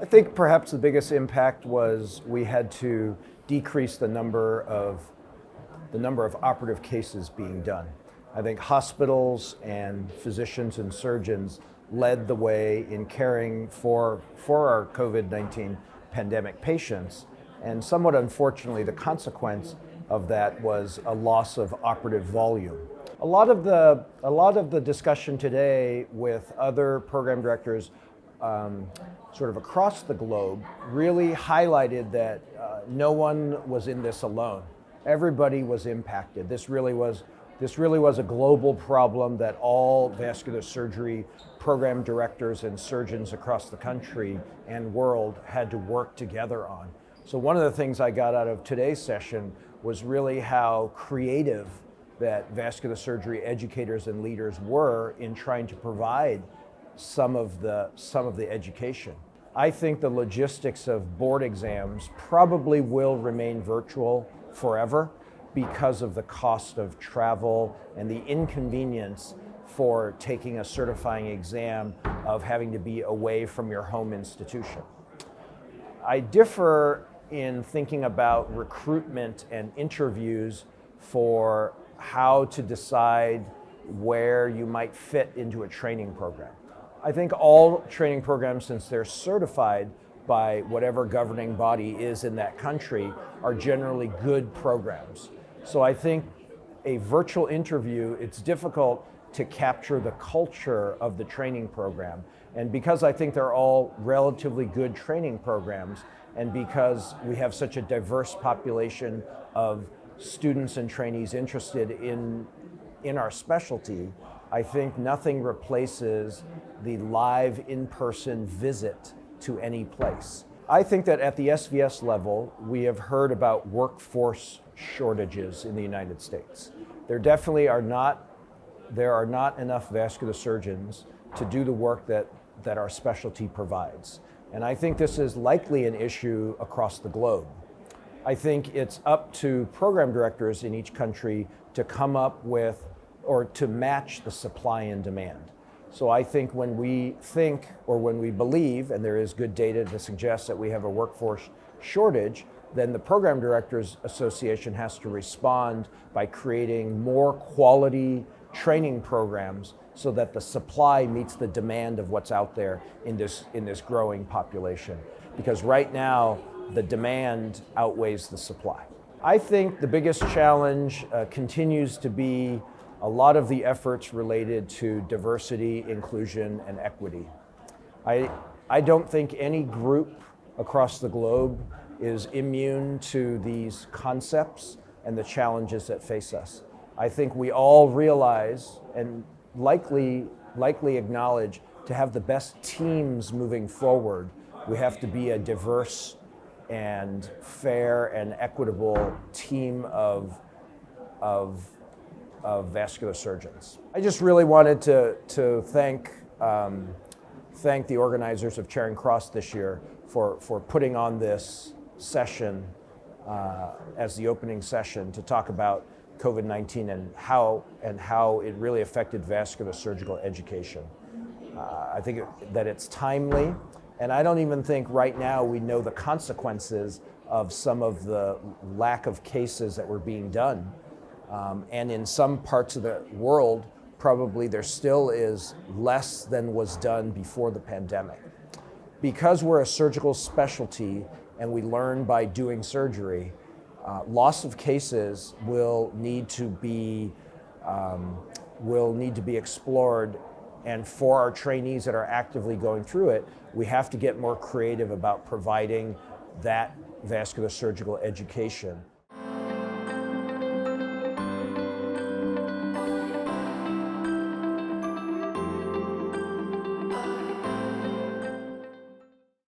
think perhaps the biggest impact was we had to decrease the number of operative cases being done. I think hospitals and physicians and surgeons led the way in caring for our COVID-19 pandemic patients, and somewhat unfortunately the consequence of that was a loss of operative volume. A lot of the discussion today with other program directors sort of across the globe really highlighted that no one was in this alone. Everybody was impacted. This really was a global problem that all vascular surgery program directors and surgeons across the country and world had to work together on. So one of the things I got out of today's session was really how creative that vascular surgery educators and leaders were in trying to provide some of the education. I think the logistics of board exams probably will remain virtual forever because of the cost of travel and the inconvenience for taking a certifying exam of having to be away from your home institution. I differ in thinking about recruitment and interviews for how to decide where you might fit into a training program. I think all training programs, since they're certified by whatever governing body is in that country, are generally good programs. So I think a virtual interview, it's difficult to capture the culture of the training program. And because I think they're all relatively good training programs, and because we have such a diverse population of students and trainees interested in our specialty, I think nothing replaces the live in-person visit to any place. I think that at the SVS level, we have heard about workforce shortages in the United States. There are not enough vascular surgeons to do the work that our specialty provides. And I think this is likely an issue across the globe. I think it's up to program directors in each country to come up with or to match the supply and demand. So I think when we think or when we believe, and there is good data to suggest that we have a workforce shortage, then the Program Directors Association has to respond by creating more quality training programs so that the supply meets the demand of what's out there in this growing population. Because right now, the demand outweighs the supply. I think the biggest challenge continues to be a lot of the efforts related to diversity, inclusion, and equity. I don't think any group across the globe is immune to these concepts and the challenges that face us. I think we all realize and likely acknowledge to have the best teams moving forward, we have to be a diverse and fair and equitable team of vascular surgeons. I just really wanted to thank the organizers of Charing Cross this year for putting on this session as the opening session to talk about COVID-19 and how it really affected vascular surgical education. I think that it's timely, and I don't even think right now we know the consequences of some of the lack of cases that were being done. And in some parts of the world, probably there still is less than was done before the pandemic. Because we're a surgical specialty and we learn by doing surgery, loss of cases will need to be explored. And for our trainees that are actively going through it, we have to get more creative about providing that vascular surgical education.